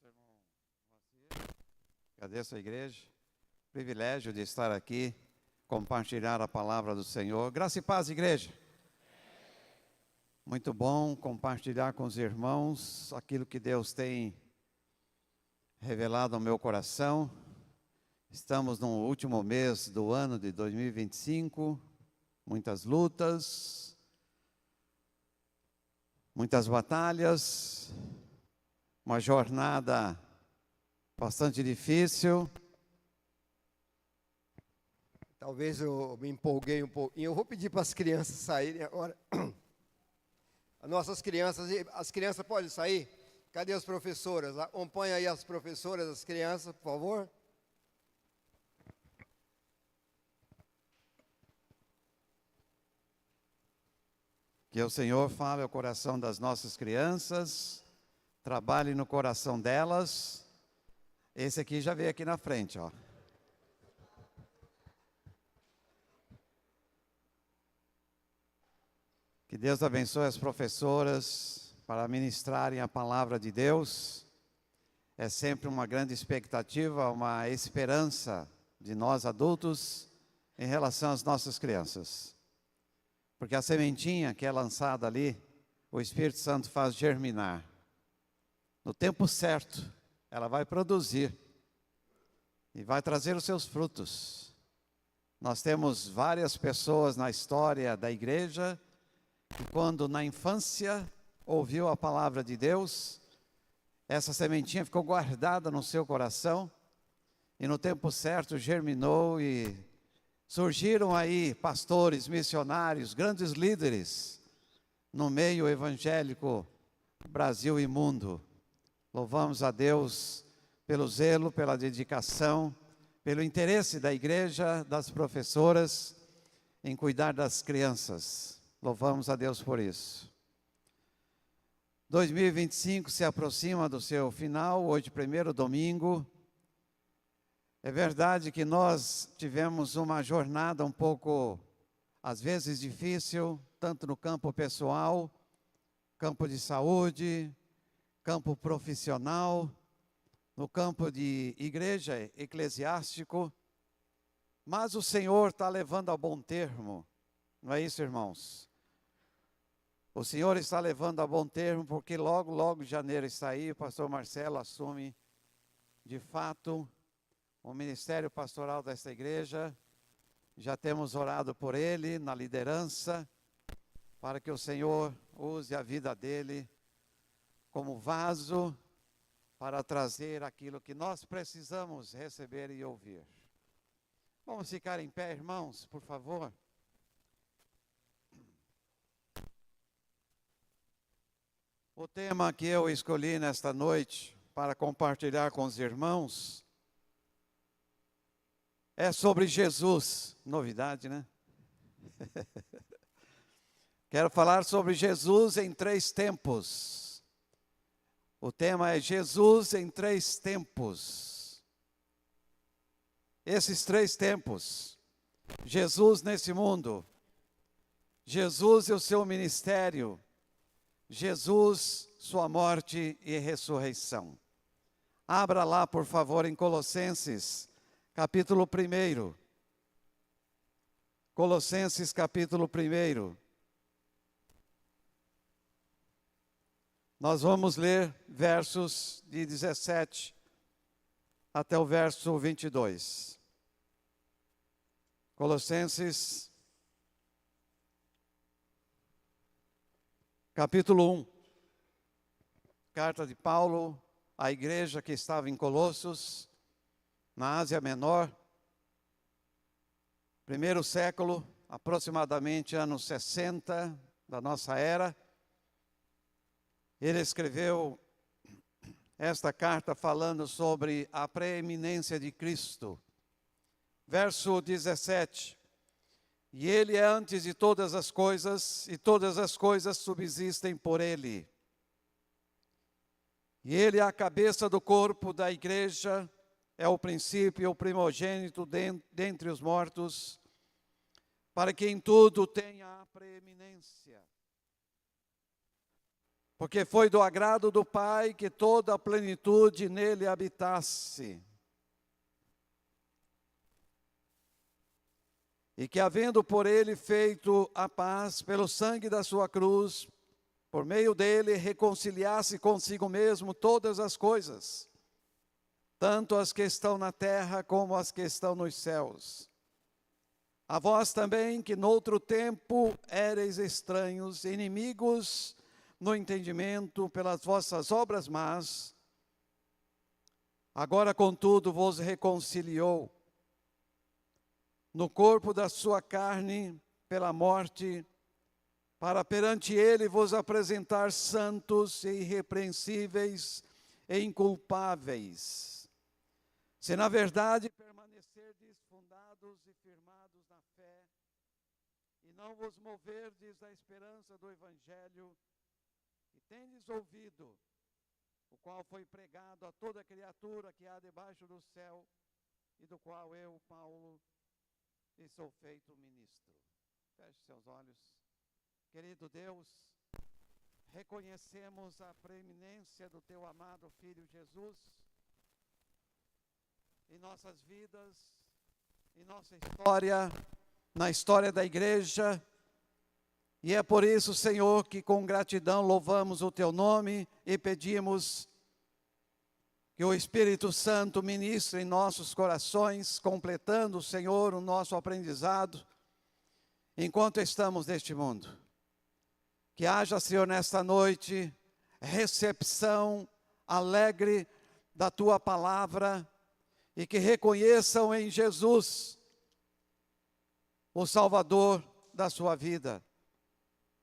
irmão Moacir. Agradeço a igreja. Privilégio de estar aqui, compartilhar a palavra do Senhor. Graça e paz, igreja. Muito bom compartilhar com os irmãos aquilo que Deus tem revelado ao meu coração. Estamos no último mês do ano de 2025, muitas lutas, muitas batalhas, uma jornada bastante difícil. Talvez eu me empolguei um pouquinho. Eu vou pedir para as crianças saírem agora. As nossas crianças, as crianças podem sair? Cadê as professoras? Acompanha aí as professoras, as crianças, por favor. Que o Senhor fale ao coração das nossas crianças, trabalhe no coração delas. Esse aqui já veio aqui na frente, ó. Que Deus abençoe as professoras para ministrarem a palavra de Deus. É sempre uma grande expectativa, uma esperança de nós adultos em relação às nossas crianças. Porque a sementinha que é lançada ali, o Espírito Santo faz germinar. No tempo certo, ela vai produzir e vai trazer os seus frutos. Nós temos várias pessoas na história da igreja que, quando na infância ouviu a palavra de Deus, essa sementinha ficou guardada no seu coração e no tempo certo germinou e surgiram aí pastores, missionários, grandes líderes no meio evangélico Brasil e mundo. Louvamos a Deus pelo zelo, pela dedicação, pelo interesse da igreja, das professoras em cuidar das crianças. Louvamos a Deus por isso. 2025 se aproxima do seu final, hoje primeiro domingo. É verdade que nós tivemos uma jornada um pouco, às vezes, difícil, tanto no campo pessoal, campo de saúde, campo profissional, no campo de igreja, eclesiástico, mas o Senhor está levando a bom termo, não é isso, irmãos? O Senhor está levando a bom termo, porque logo janeiro está aí, o pastor Marcelo assume, de fato, o ministério pastoral desta igreja. Já temos orado por ele, na liderança, para que o Senhor use a vida dele como vaso para trazer aquilo que nós precisamos receber e ouvir. Vamos ficar em pé, irmãos, por favor. O tema que eu escolhi nesta noite para compartilhar com os irmãos é sobre Jesus. Novidade, né? Quero falar sobre Jesus em 3 tempos. O tema é Jesus em 3 tempos. Esses 3 tempos, Jesus nesse mundo, Jesus e o seu ministério, Jesus, sua morte e ressurreição. Abra lá, por favor, em Colossenses, capítulo 1. Colossenses, capítulo 1. Nós vamos ler versos de 17 até o verso 22. Colossenses, capítulo 1. Carta de Paulo à igreja que estava em Colossos, na Ásia Menor. Primeiro século, aproximadamente anos 60 da nossa era. Ele escreveu esta carta falando sobre a preeminência de Cristo. Verso 17. E ele é antes de todas as coisas, e todas as coisas subsistem por ele. E ele é a cabeça do corpo da igreja, é o princípio e o primogênito dentre os mortos, para que em tudo tenha a preeminência. porque foi do agrado do Pai que toda a plenitude nele habitasse. E que, havendo por ele feito a paz pelo sangue da sua cruz, por meio dele reconciliasse consigo mesmo todas as coisas, tanto as que estão na terra como as que estão nos céus. A vós também, que noutro tempo éreis estranhos, inimigos no entendimento pelas vossas obras más, agora, contudo, vos reconciliou no corpo da sua carne pela morte, para perante ele vos apresentar santos e irrepreensíveis e inculpáveis. Se na verdade permanecerdes fundados e firmados na fé, e não vos moverdes da esperança do Evangelho, e tendes ouvido, o qual foi pregado a toda criatura que há debaixo do céu, e do qual eu, Paulo, e sou feito ministro. Feche seus olhos. Querido Deus, reconhecemos a preeminência do teu amado Filho Jesus em nossas vidas, em nossa história, na história da igreja, e é por isso, Senhor, que com gratidão louvamos o teu nome e pedimos que o Espírito Santo ministre em nossos corações, completando, Senhor, o nosso aprendizado, enquanto estamos neste mundo. Que haja, Senhor, nesta noite, recepção alegre da Tua palavra, e que reconheçam em Jesus o Salvador da sua vida,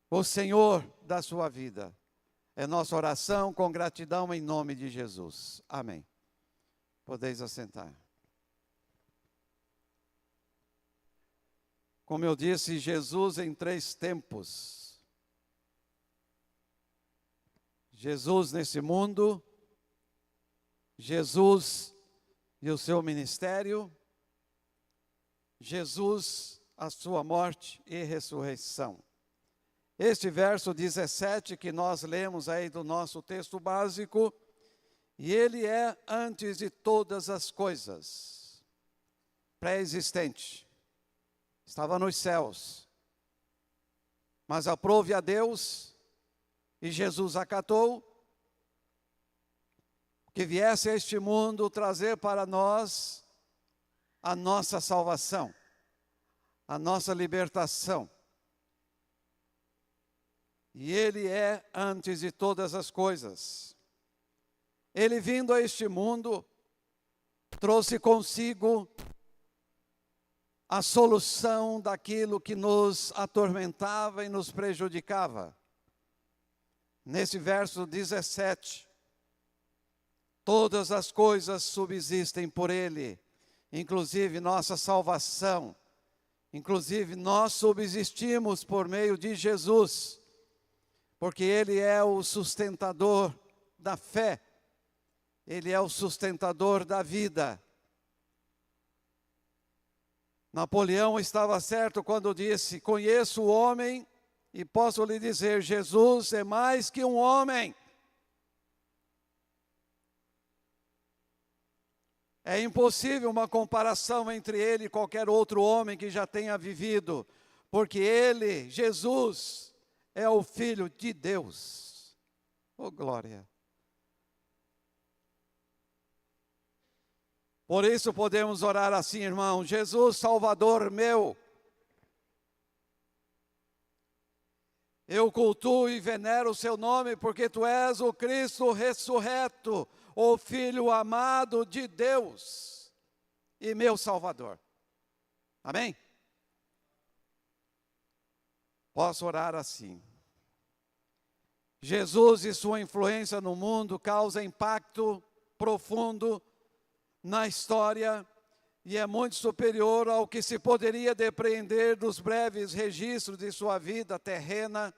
o Senhor da sua vida. É nossa oração com gratidão em nome de Jesus. Amém. Podeis assentar. Como eu disse, Jesus em 3 tempos. Jesus nesse mundo, Jesus e o seu ministério, Jesus, a sua morte e ressurreição. Este verso 17 que nós lemos aí do nosso texto básico, e ele é antes de todas as coisas, pré-existente, estava nos céus, mas aprove a Deus, e Jesus acatou, que viesse a este mundo trazer para nós a nossa salvação, a nossa libertação. E ele é antes de todas as coisas. Ele, vindo a este mundo, trouxe consigo a solução daquilo que nos atormentava e nos prejudicava. Nesse verso 17, todas as coisas subsistem por ele, inclusive nossa salvação. Inclusive nós subsistimos por meio de Jesus, porque ele é o sustentador da fé, ele é o sustentador da vida. Napoleão estava certo quando disse: conheço o homem e posso lhe dizer, Jesus é mais que um homem. É impossível uma comparação entre ele e qualquer outro homem que já tenha vivido, porque ele, Jesus, é o Filho de Deus. Oh, glória! Por isso podemos orar assim, irmão: Jesus, Salvador meu, eu cultuo e venero o seu nome, porque tu és o Cristo ressurreto, o Filho amado de Deus e meu Salvador. Amém? Posso orar assim. Jesus e sua influência no mundo causa impacto profundo na história e é muito superior ao que se poderia depreender dos breves registros de sua vida terrena.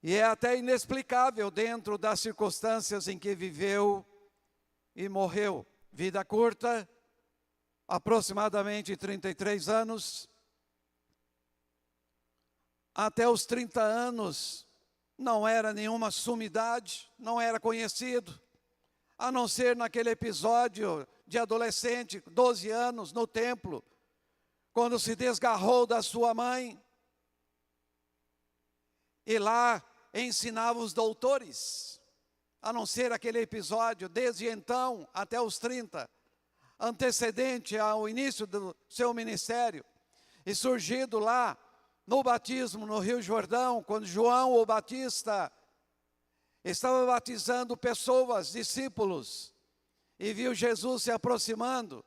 E é até inexplicável dentro das circunstâncias em que viveu e morreu. Vida curta, aproximadamente 33 anos. Até os 30 anos, não era nenhuma sumidade, não era conhecido, a não ser naquele episódio de adolescente, 12 anos, no templo, quando se desgarrou da sua mãe, e lá ensinava os doutores, a não ser aquele episódio, desde então até os 30, antecedente ao início do seu ministério, e surgido lá no batismo no Rio Jordão, quando João o Batista estava batizando pessoas, discípulos, e viu Jesus se aproximando.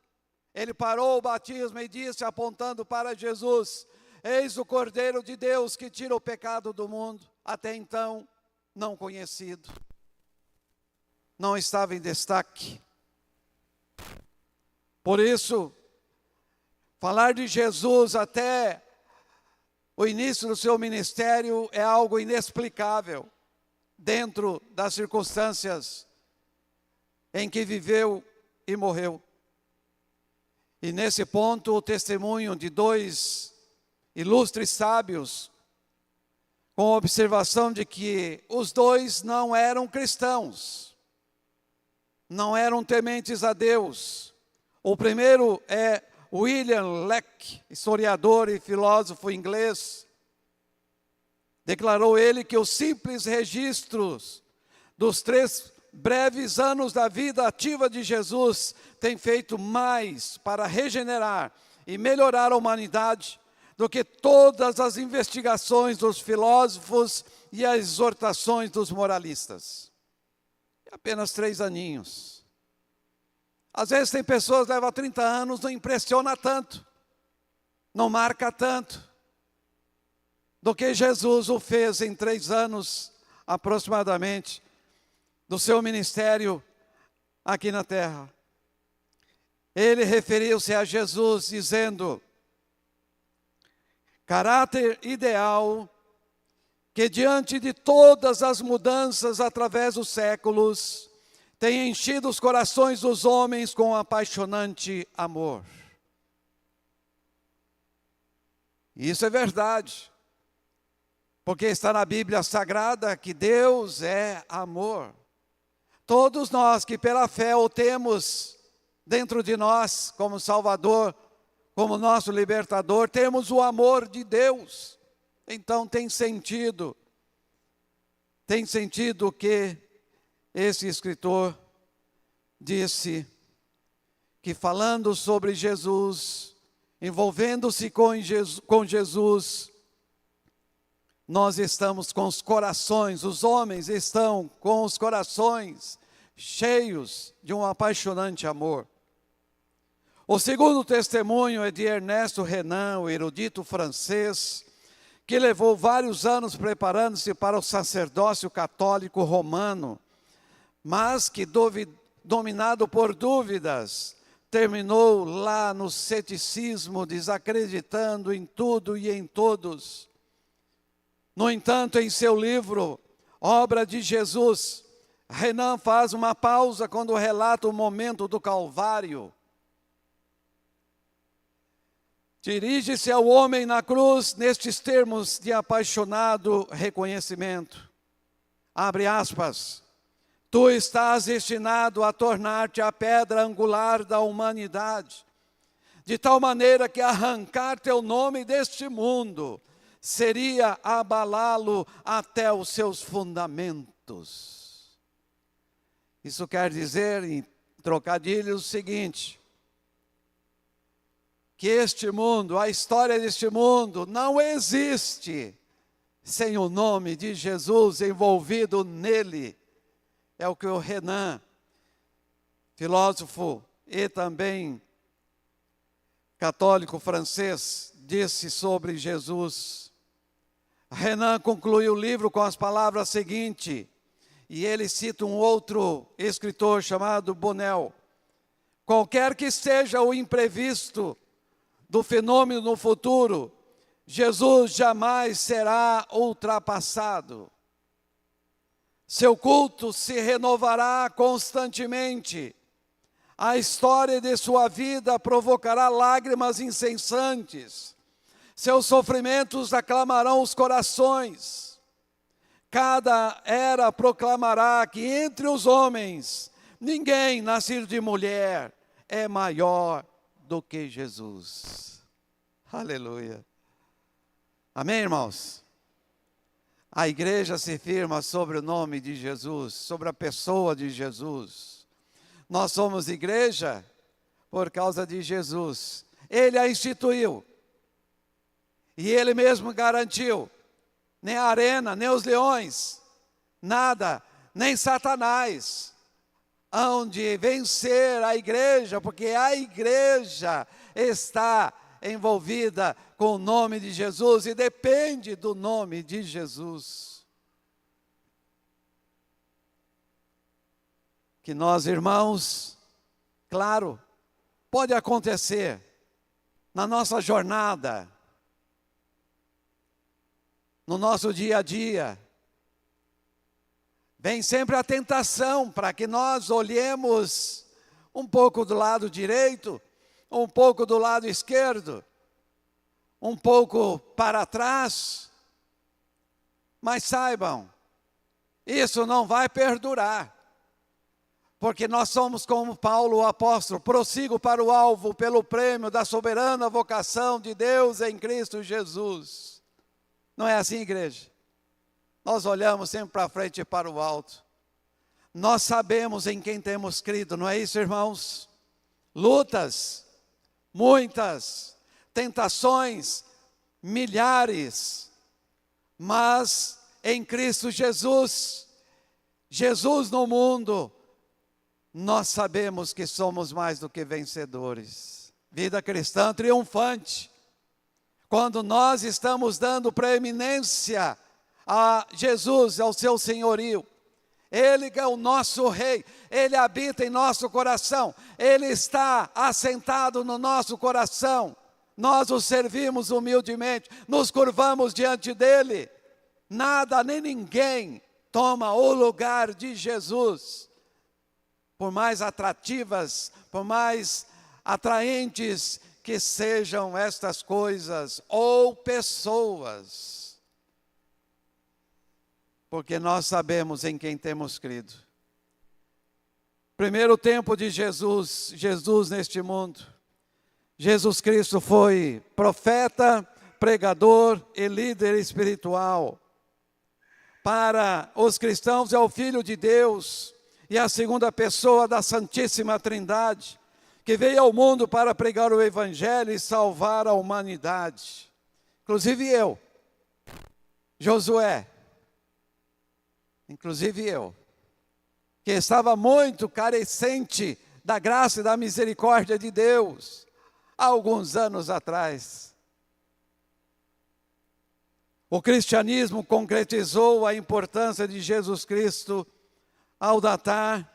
Ele parou o batismo e disse, apontando para Jesus: eis o Cordeiro de Deus que tira o pecado do mundo. Até então, não conhecido. Não estava em destaque. Por isso, falar de Jesus até o início do seu ministério é algo inexplicável, dentro das circunstâncias em que viveu e morreu. E nesse ponto, o testemunho de dois ilustres sábios, com a observação de que os dois não eram cristãos, não eram tementes a Deus. O primeiro é William Leck, historiador e filósofo inglês. Declarou ele que os simples registros dos 3 breves anos da vida ativa de Jesus têm feito mais para regenerar e melhorar a humanidade do que todas as investigações dos filósofos e as exortações dos moralistas. Apenas 3 aninhos. Às vezes tem pessoas que levam 30 anos, não impressiona tanto, não marca tanto, do que Jesus o fez em 3 anos, aproximadamente, do seu ministério aqui na terra. Ele referiu-se a Jesus dizendo: caráter ideal que diante de todas as mudanças através dos séculos, tem enchido os corações dos homens com um apaixonante amor. Isso é verdade, porque está na Bíblia Sagrada que Deus é amor. Todos nós que pela fé o temos dentro de nós como Salvador, como nosso libertador, temos o amor de Deus. Então tem sentido que esse escritor disse que, falando sobre Jesus, envolvendo-se com Jesus, nós estamos com os corações, os homens estão com os corações cheios de um apaixonante amor. O segundo testemunho é de Ernesto Renan, o erudito francês, que levou vários anos preparando-se para o sacerdócio católico romano, mas que, dominado por dúvidas, terminou lá no ceticismo, desacreditando em tudo e em todos. No entanto, em seu livro, Obra de Jesus, Renan faz uma pausa quando relata o momento do Calvário. Dirige-se ao homem na cruz nestes termos de apaixonado reconhecimento. Abre aspas. Tu estás destinado a tornar-te a pedra angular da humanidade, de tal maneira que arrancar teu nome deste mundo seria abalá-lo até os seus fundamentos. Isso quer dizer, em trocadilhos, o seguinte: que este mundo, a história deste mundo, não existe sem o nome de Jesus envolvido nele. É o que o Renan, filósofo e também católico francês, disse sobre Jesus. Renan conclui o livro com as palavras seguintes, e ele cita um outro escritor chamado Bonnel: qualquer que seja o imprevisto do fenômeno no futuro, Jesus jamais será ultrapassado. Seu culto se renovará constantemente. A história de sua vida provocará lágrimas incessantes. Seus sofrimentos aclamarão os corações. cada era proclamará que entre os homens ninguém nascido de mulher é maior do que Jesus. Aleluia. Amém, irmãos? A igreja se firma sobre o nome de Jesus, sobre a pessoa de Jesus. Nós somos igreja por causa de Jesus. Ele a instituiu. E Ele mesmo garantiu. Nem a arena, nem os leões, nada, nem Satanás, hão de vencer a igreja, porque a igreja está envolvida com o nome de Jesus e depende do nome de Jesus. Que nós, irmãos, claro, pode acontecer na nossa jornada, no nosso dia a dia, vem sempre a tentação para que nós olhemos um pouco do lado direito, um pouco do lado esquerdo, um pouco para trás. Mas saibam, isso não vai perdurar, porque nós somos como Paulo o apóstolo, prossigo para o alvo pelo prêmio da soberana vocação de Deus em Cristo Jesus. Não é assim, igreja? Nós olhamos sempre para frente e para o alto. Nós sabemos em quem temos crido, não é isso, irmãos? Lutas, muitas, tentações, milhares, mas em Cristo Jesus, Jesus no mundo, nós sabemos que somos mais do que vencedores. Vida cristã triunfante. Quando nós estamos dando preeminência a Jesus, ao seu senhorio, Ele é o nosso rei, Ele habita em nosso coração, Ele está assentado no nosso coração, nós o servimos humildemente, nos curvamos diante dEle, nada nem ninguém toma o lugar de Jesus, por mais atrativas, por mais atraentes que sejam estas coisas ou pessoas, porque nós sabemos em quem temos crido. Primeiro tempo de Jesus neste mundo, Jesus Cristo foi profeta, pregador e líder espiritual. Para os cristãos é o Filho de Deus e a segunda pessoa da Santíssima Trindade, que veio ao mundo para pregar o Evangelho e salvar a humanidade. Inclusive eu, Josué, inclusive eu, que estava muito carecente da graça e da misericórdia de Deus, há alguns anos atrás. O cristianismo concretizou a importância de Jesus Cristo ao datar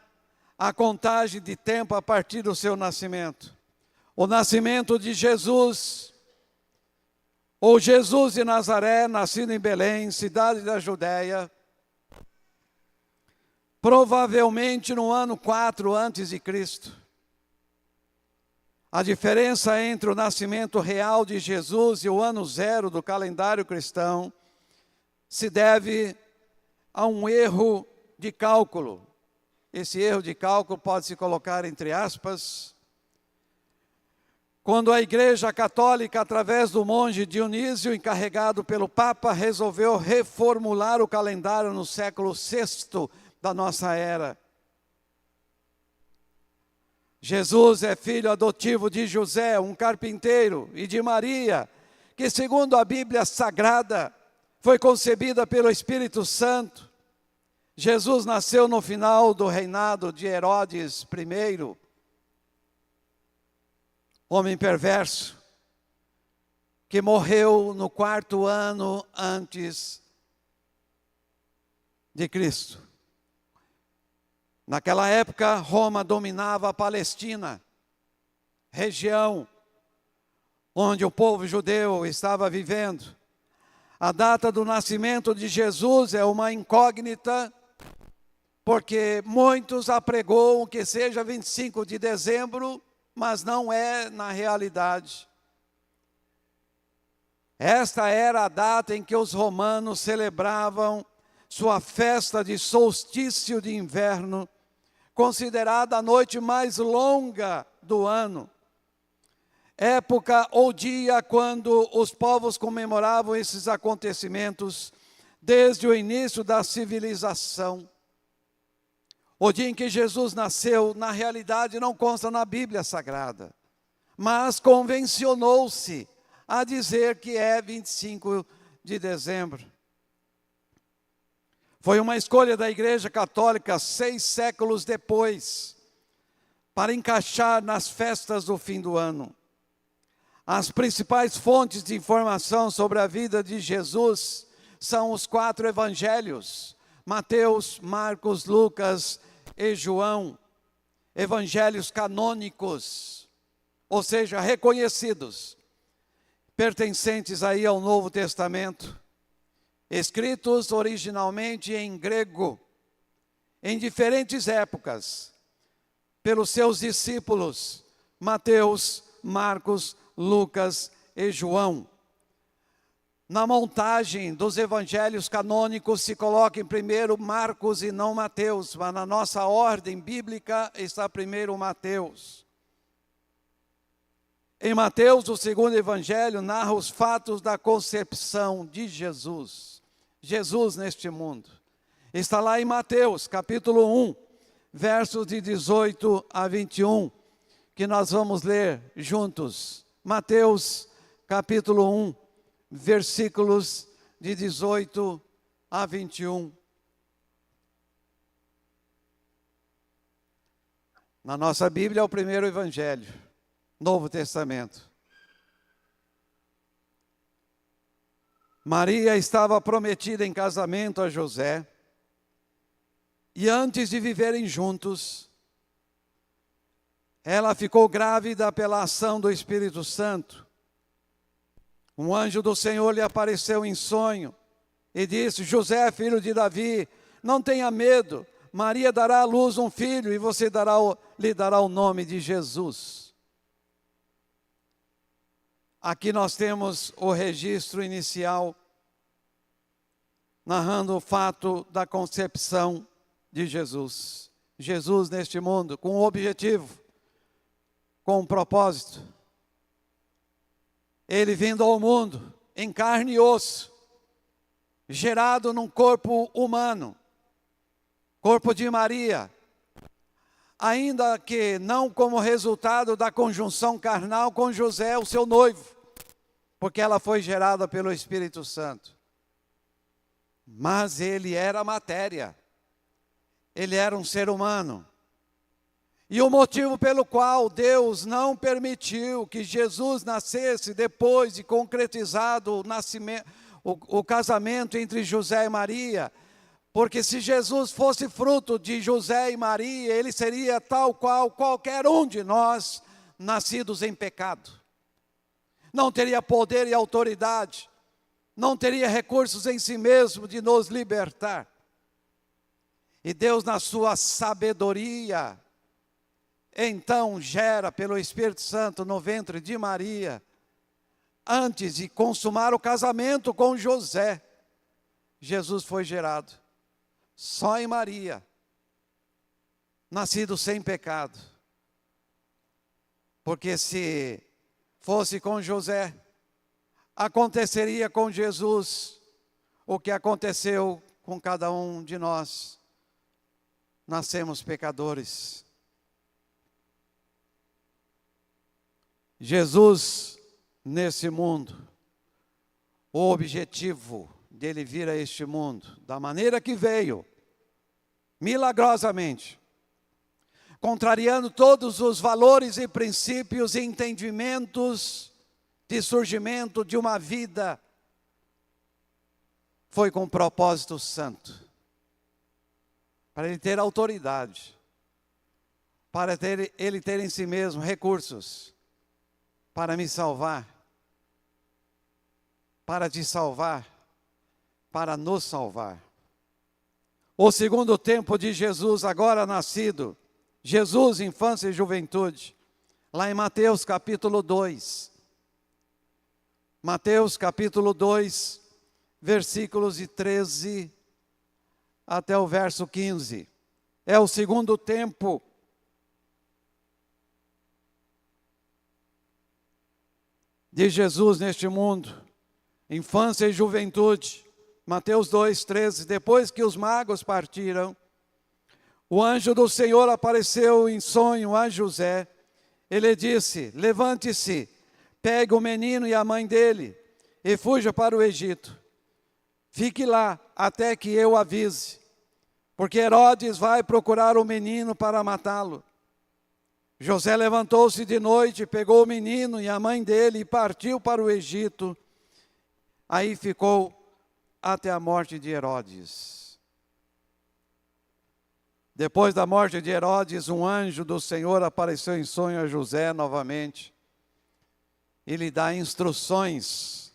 a contagem de tempo a partir do seu nascimento. O nascimento de Jesus, ou Jesus de Nazaré, nascido em Belém, cidade da Judéia, provavelmente no ano 4 antes de Cristo. A diferença entre o nascimento real de Jesus e o ano 0 do calendário cristão se deve a um erro de cálculo. Esse erro de cálculo pode se colocar entre aspas. Quando a Igreja Católica, através do monge Dionísio, encarregado pelo Papa, resolveu reformular o calendário no século VI da nossa era. Jesus é filho adotivo de José, um carpinteiro, e de Maria, que segundo a Bíblia Sagrada, foi concebida pelo Espírito Santo. Jesus nasceu no final do reinado de Herodes I, homem perverso, que morreu no 4º ano antes de Cristo. Naquela época, Roma dominava a Palestina, região onde o povo judeu estava vivendo. A data do nascimento de Jesus é uma incógnita, porque muitos apregoam que seja 25 de dezembro, mas não é na realidade. Esta era a data em que os romanos celebravam sua festa de solstício de inverno, considerada a noite mais longa do ano. Época ou dia quando os povos comemoravam esses acontecimentos desde o início da civilização. O dia em que Jesus nasceu, na realidade, não consta na Bíblia Sagrada, mas convencionou-se a dizer que é 25 de dezembro. Foi uma escolha da Igreja Católica 6 séculos depois, para encaixar nas festas do fim do ano. As principais fontes de informação sobre a vida de Jesus são os 4 evangelhos: Mateus, Marcos, Lucas e João. Evangelhos canônicos, ou seja, reconhecidos, pertencentes aí ao Novo Testamento, escritos originalmente em grego, em diferentes épocas, pelos seus discípulos, Mateus, Marcos, Lucas e João. Na montagem dos evangelhos canônicos se coloca em primeiro Marcos e não Mateus, mas na nossa ordem bíblica está primeiro Mateus. Em Mateus, o segundo evangelho narra os fatos da concepção de Jesus. Jesus neste mundo. Está lá em Mateus, capítulo 1, versos de 18 a 21, que nós vamos ler juntos. Mateus, capítulo 1, versículos de 18 a 21. Na nossa Bíblia é o primeiro evangelho, Novo Testamento. Maria estava prometida em casamento a José, e antes de viverem juntos, ela ficou grávida pela ação do Espírito Santo. Um anjo do Senhor lhe apareceu em sonho e disse: José, filho de Davi, não tenha medo, Maria dará à luz um filho e você lhe dará o nome de Jesus. Aqui nós temos o registro inicial, narrando o fato da concepção de Jesus. Jesus neste mundo, com um objetivo, com um propósito. Ele vindo ao mundo, em carne e osso, gerado num corpo humano, corpo de Maria, ainda que não como resultado da conjunção carnal com José, o seu noivo, porque ela foi gerada pelo Espírito Santo. Mas ele era matéria, ele era um ser humano. E o motivo pelo qual Deus não permitiu que Jesus nascesse depois de concretizado o casamento entre José e Maria, porque se Jesus fosse fruto de José e Maria, ele seria tal qual qualquer um de nós, nascidos em pecado. Não teria poder e autoridade, não teria recursos em si mesmo de nos libertar. E Deus, na sua sabedoria, então gera pelo Espírito Santo no ventre de Maria, antes de consumar o casamento com José, Jesus foi gerado só em Maria, nascido sem pecado. Porque se fosse com José, aconteceria com Jesus o que aconteceu com cada um de nós. Nascemos pecadores. Jesus, nesse mundo, o objetivo dele vir a este mundo, da maneira que veio, milagrosamente, contrariando todos os valores e princípios e entendimentos de surgimento de uma vida, foi com um propósito santo, para ele ter autoridade, para ele ter em si mesmo recursos, para me salvar, para te salvar, para nos salvar. O segundo tempo de Jesus, agora nascido, Jesus, infância e juventude, lá em Mateus capítulo 2. Mateus capítulo 2, versículos de 13 até o verso 15. É o segundo tempo de Jesus neste mundo, infância e juventude. Mateus 2:13. Depois que os magos partiram, o anjo do Senhor apareceu em sonho a José. Ele disse: levante-se, pegue o menino e a mãe dele e fuja para o Egito. Fique lá até que eu avise, porque Herodes vai procurar o menino para matá-lo. José levantou-se de noite, pegou o menino e a mãe dele e partiu para o Egito. Aí ficou até a morte de Herodes. Depois da morte de Herodes, um anjo do Senhor apareceu em sonho a José novamente. E lhe dá instruções,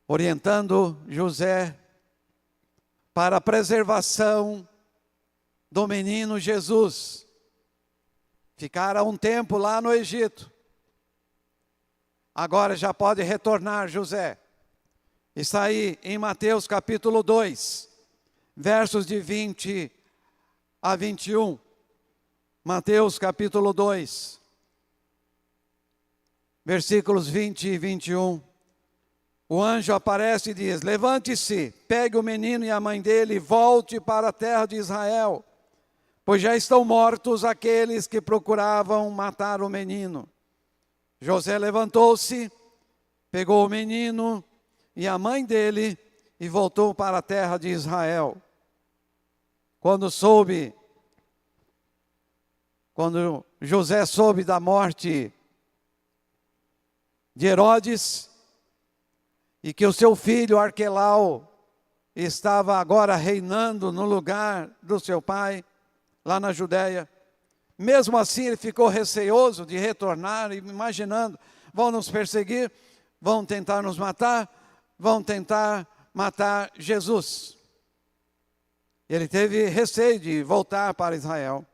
orientando José para a preservação do menino Jesus. Ficara um tempo lá no Egito. Agora já pode retornar José. Está aí em Mateus capítulo 2, versos de 20 a 21. Mateus capítulo 2, versículos 20 e 21. O anjo aparece e diz: levante-se, pegue o menino e a mãe dele e volte para a terra de Israel, pois já estão mortos aqueles que procuravam matar o menino. José levantou-se, pegou o menino e a mãe dele e voltou para a terra de Israel. Quando José soube da morte de Herodes, e que o seu filho Arquelau estava agora reinando no lugar do seu pai, lá na Judéia. Mesmo assim ele ficou receoso de retornar, imaginando: vão nos perseguir, vão tentar nos matar, vão tentar matar Jesus. Ele teve receio de voltar para Israel.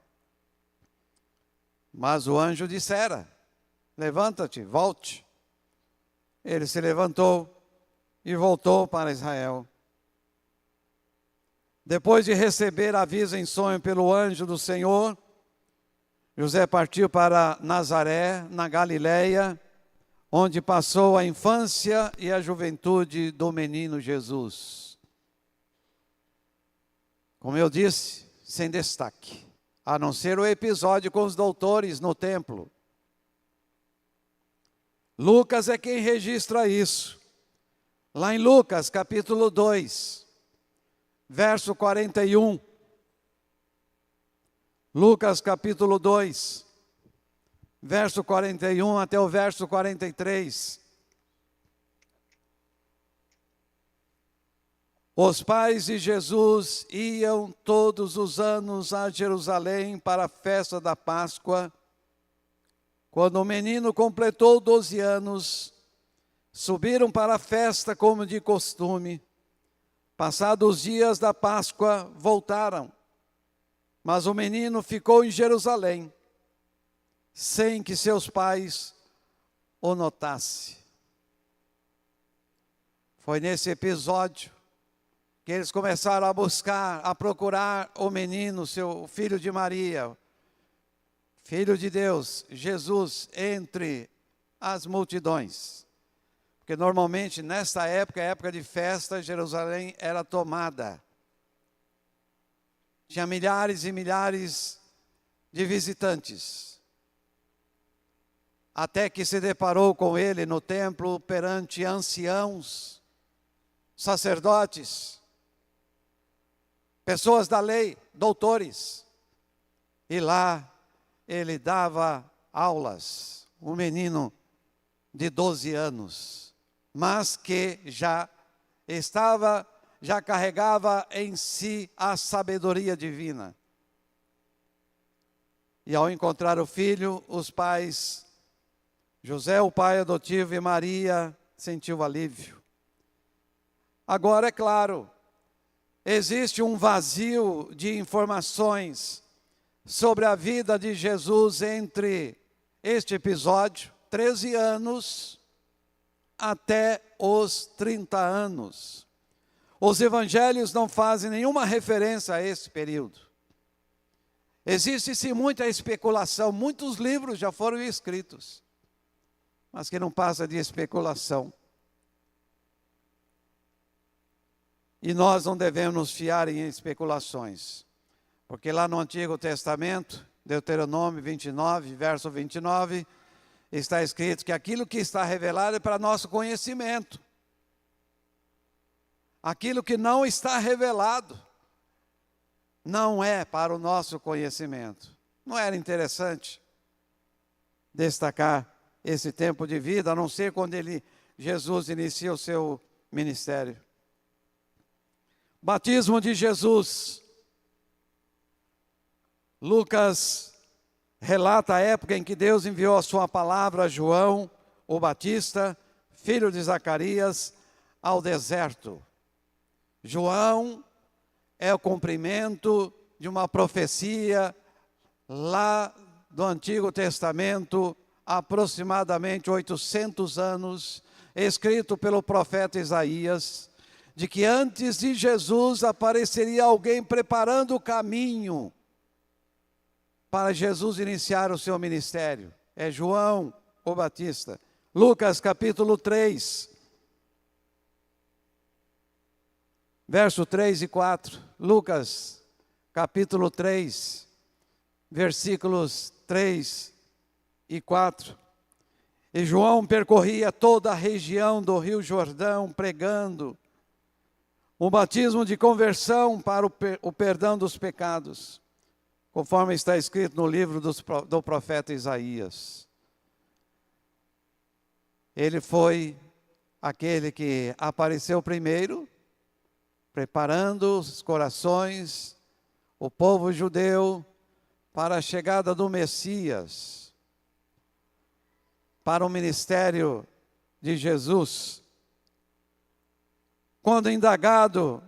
Mas o anjo dissera: levanta-te, volte. Ele se levantou e voltou para Israel. Depois de receber aviso em sonho pelo anjo do Senhor, José partiu para Nazaré, na Galileia, onde passou a infância e a juventude do menino Jesus. Como eu disse, sem destaque, a não ser o episódio com os doutores no templo. Lucas é quem registra isso. Lá em Lucas, capítulo 2, verso 41. Lucas, capítulo 2, verso 41 até o verso 43. Os pais de Jesus iam todos os anos a Jerusalém para a festa da Páscoa. Quando o menino completou 12 anos, subiram para a festa como de costume. Passados os dias da Páscoa, voltaram. Mas o menino ficou em Jerusalém, sem que seus pais o notassem. Foi nesse episódio que eles começaram a buscar, a procurar o menino, seu filho de Maria, filho de Deus, Jesus, entre as multidões. Porque normalmente nesta época, época de festa, Jerusalém era tomada. Tinha milhares e milhares de visitantes. Até que se deparou com ele no templo perante anciãos, sacerdotes, pessoas da lei, doutores. E lá ele dava aulas, um menino de 12 anos, mas que já carregava em si a sabedoria divina. E ao encontrar o filho, os pais, José, o pai adotivo, e Maria, sentiu alívio. Agora, é claro, existe um vazio de informações sobre a vida de Jesus entre este episódio, 13 anos, até os 30 anos. Os evangelhos não fazem nenhuma referência a esse período. Existe-se muita especulação, muitos livros já foram escritos, mas que não passa de especulação. E nós não devemos nos fiar em especulações, porque lá no Antigo Testamento, Deuteronômio 29, verso 29, está escrito que aquilo que está revelado é para nosso conhecimento. Aquilo que não está revelado não é para o nosso conhecimento. Não era interessante destacar esse tempo de vida, a não ser quando Jesus inicia o seu ministério. Batismo de Jesus. Lucas relata a época em que Deus enviou a sua palavra a João, o Batista, filho de Zacarias, ao deserto. João é o cumprimento de uma profecia lá do Antigo Testamento, aproximadamente 800 anos, escrito pelo profeta Isaías, de que antes de Jesus apareceria alguém preparando o caminho para Jesus iniciar o seu ministério. É João o Batista. Lucas capítulo 3, verso 3 e 4. Lucas capítulo 3, versículos 3 e 4. E João percorria toda a região do Rio Jordão, pregando o batismo de conversão para o perdão dos pecados, conforme está escrito no livro do profeta Isaías. Ele foi aquele que apareceu primeiro, preparando os corações, o povo judeu, para a chegada do Messias, para o ministério de Jesus. Quando indagado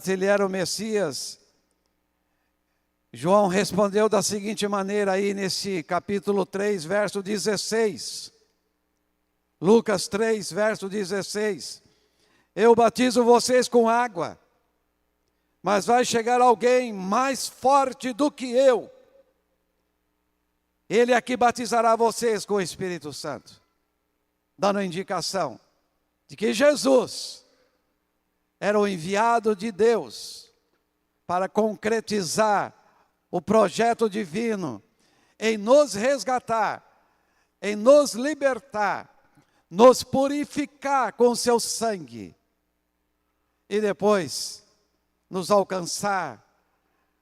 se ele era o Messias, João respondeu da seguinte maneira aí nesse capítulo 3, verso 16. Lucas 3, verso 16. Eu batizo vocês com água, mas vai chegar alguém mais forte do que eu. Ele é que batizará vocês com o Espírito Santo, dando a indicação de que Jesus era o enviado de Deus para concretizar o projeto divino em nos resgatar, em nos libertar, nos purificar com seu sangue e depois nos alcançar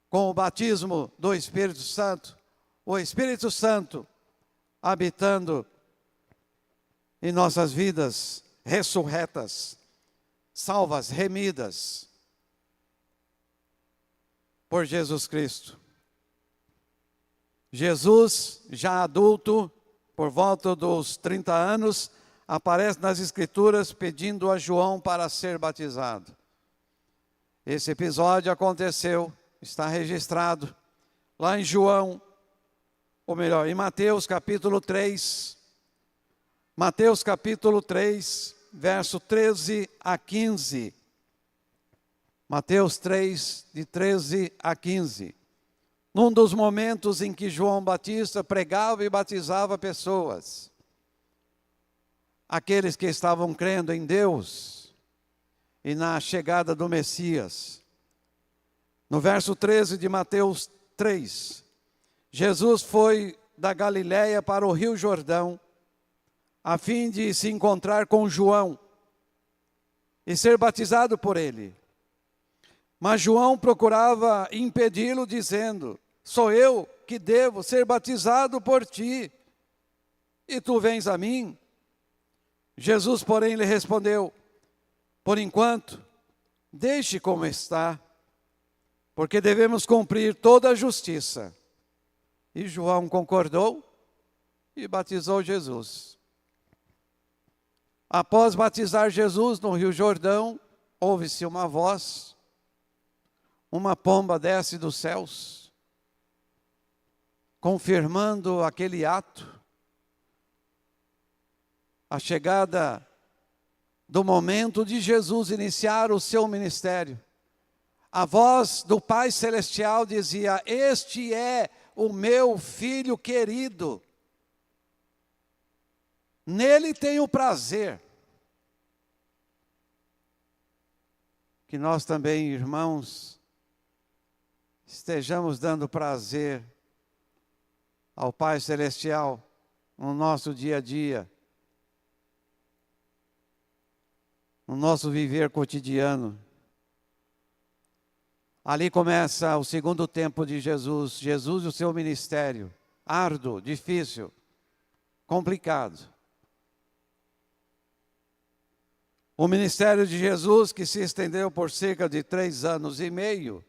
com o batismo do Espírito Santo, o Espírito Santo habitando em nossas vidas ressurretas, salvas, remidas por Jesus Cristo. Jesus, já adulto, por volta dos 30 anos, aparece nas Escrituras pedindo a João para ser batizado. Esse episódio aconteceu, está registrado lá em em Mateus capítulo 3. Mateus capítulo 3, verso 13 a 15. Mateus 3, de 13 a 15. Num dos momentos em que João Batista pregava e batizava pessoas, aqueles que estavam crendo em Deus e na chegada do Messias. No verso 13 de Mateus 3, Jesus foi da Galiléia para o Rio Jordão, a fim de se encontrar com João e ser batizado por ele. Mas João procurava impedi-lo, dizendo: sou eu que devo ser batizado por ti, e tu vens a mim? Jesus, porém, lhe respondeu: por enquanto, deixe como está, porque devemos cumprir toda a justiça. E João concordou e batizou Jesus. Após batizar Jesus no Rio Jordão, ouve-se uma voz, uma pomba desce dos céus, confirmando aquele ato, a chegada do momento de Jesus iniciar o seu ministério, a voz do Pai Celestial dizia: este é o meu Filho querido, nele tenho prazer. Que nós também, irmãos, estejamos dando prazer ao Pai Celestial no nosso dia a dia, no nosso viver cotidiano. Ali começa o segundo tempo de Jesus. Jesus e o seu ministério, árduo, difícil, complicado. O ministério de Jesus, que se estendeu por cerca de 3 anos e meio,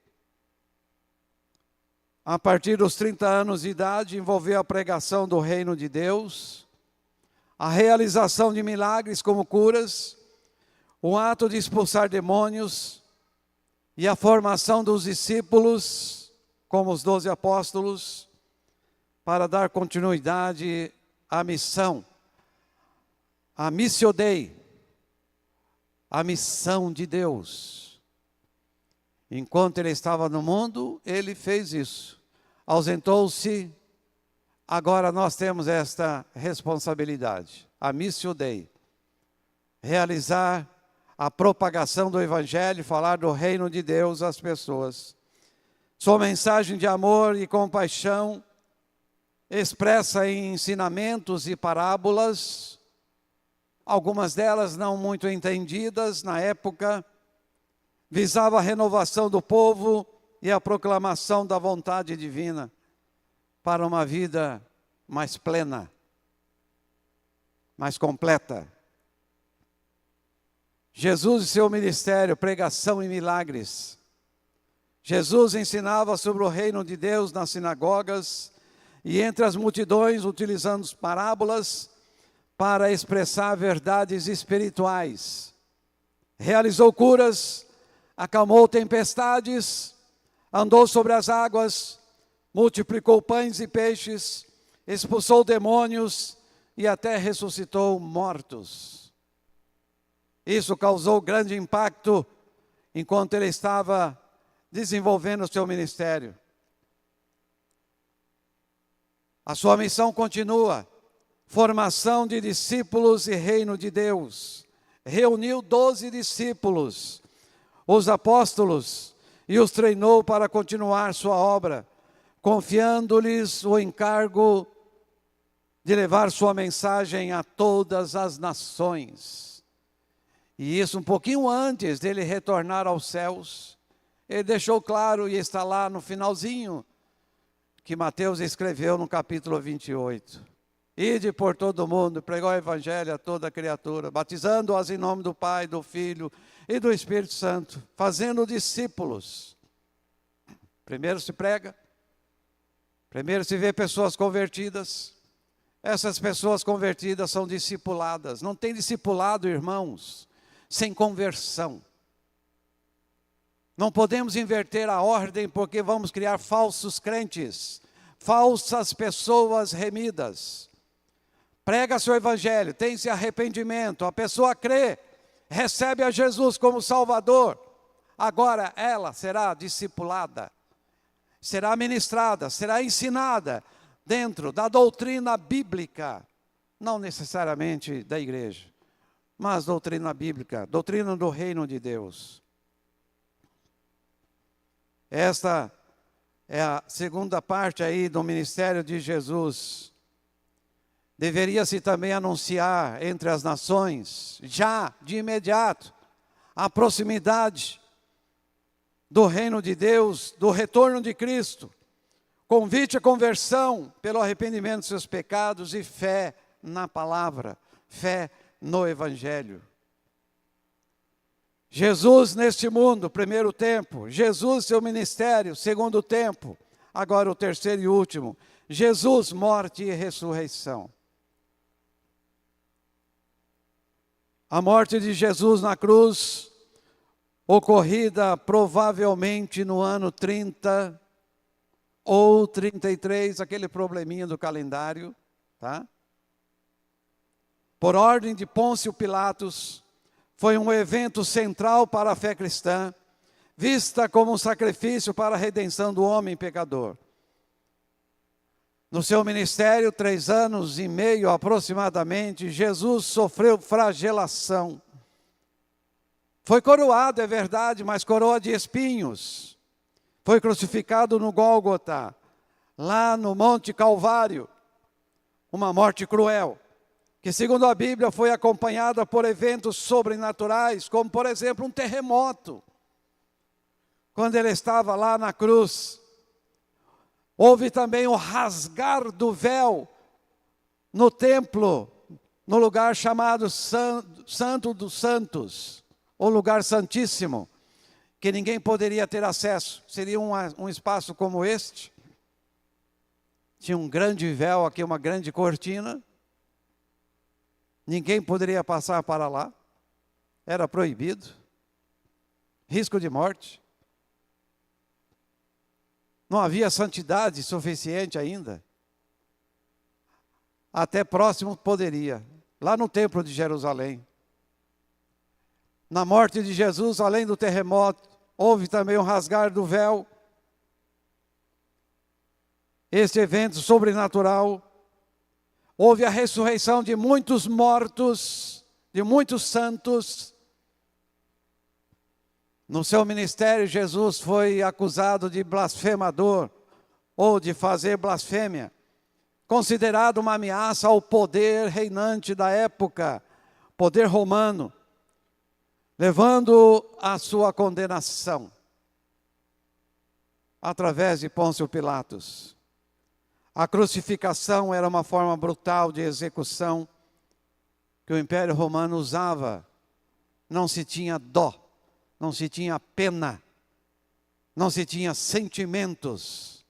a partir dos 30 anos de idade, envolveu a pregação do reino de Deus, a realização de milagres como curas, o ato de expulsar demônios e a formação dos discípulos, como os 12 apóstolos, para dar continuidade à missão, a Missio Dei, a missão de Deus. Enquanto ele estava no mundo, ele fez isso. Ausentou-se, agora nós temos esta responsabilidade, a Missio Dei. Realizar a propagação do Evangelho, falar do reino de Deus às pessoas. Sua mensagem de amor e compaixão, expressa em ensinamentos e parábolas, algumas delas não muito entendidas na época, visava a renovação do povo e a proclamação da vontade divina para uma vida mais plena, mais completa. Jesus e seu ministério, pregação e milagres. Jesus ensinava sobre o reino de Deus nas sinagogas e entre as multidões, utilizando parábolas para expressar verdades espirituais. Realizou curas, acalmou tempestades, andou sobre as águas, multiplicou pães e peixes, expulsou demônios e até ressuscitou mortos. Isso causou grande impacto enquanto ele estava desenvolvendo o seu ministério. A sua missão continua, formação de discípulos e reino de Deus. Reuniu 12 discípulos, os apóstolos, e os treinou para continuar sua obra, confiando-lhes o encargo de levar sua mensagem a todas as nações. E isso um pouquinho antes dele retornar aos céus, ele deixou claro, e está lá no finalzinho, que Mateus escreveu no capítulo 28. Ide por todo o mundo, pregou o evangelho a toda criatura, batizando-as em nome do Pai, do Filho e do Espírito Santo, fazendo discípulos. Primeiro se prega, primeiro se vê pessoas convertidas. Essas pessoas convertidas são discipuladas. Não tem discipulado, irmãos, sem conversão. Não podemos inverter a ordem porque vamos criar falsos crentes, falsas pessoas remidas. Prega seu evangelho, tem-se arrependimento, a pessoa crê, recebe a Jesus como Salvador. Agora ela será discipulada, será ministrada, será ensinada dentro da doutrina bíblica, não necessariamente da igreja, mas doutrina bíblica, doutrina do reino de Deus. Esta é a segunda parte aí do ministério de Jesus. Deveria-se também anunciar entre as nações, já de imediato, a proximidade do reino de Deus, do retorno de Cristo, convite à conversão pelo arrependimento dos seus pecados e fé na palavra, fé no Evangelho. Jesus neste mundo, primeiro tempo. Jesus, seu ministério, segundo tempo. Agora o terceiro e último. Jesus, morte e ressurreição. A morte de Jesus na cruz, ocorrida provavelmente no ano 30 ou 33, aquele probleminha do calendário, tá? Por ordem de Pôncio Pilatos, foi um evento central para a fé cristã, vista como um sacrifício para a redenção do homem pecador. No seu ministério, 3 anos e meio aproximadamente, Jesus sofreu flagelação. Foi coroado, é verdade, mas coroa de espinhos. Foi crucificado no Gólgota, lá no Monte Calvário. Uma morte cruel, que segundo a Bíblia foi acompanhada por eventos sobrenaturais, como por exemplo um terremoto. Quando ele estava lá na cruz, houve também o rasgar do véu no templo, no lugar chamado Santo dos Santos, o lugar santíssimo, que ninguém poderia ter acesso. Seria um espaço como este. Tinha um grande véu aqui, uma grande cortina. Ninguém poderia passar para lá. Era proibido. Risco de morte. Não havia santidade suficiente ainda. Até próximo poderia. Lá no templo de Jerusalém. Na morte de Jesus, além do terremoto, houve também o rasgar do véu. Este evento sobrenatural, houve a ressurreição de muitos mortos, de muitos santos. No seu ministério, Jesus foi acusado de blasfemador, ou de fazer blasfêmia, considerado uma ameaça ao poder reinante da época, poder romano, levando a sua condenação, através de Pôncio Pilatos. A crucificação era uma forma brutal de execução que o Império Romano usava. Não se tinha dó, não se tinha pena, não se tinha sentimentos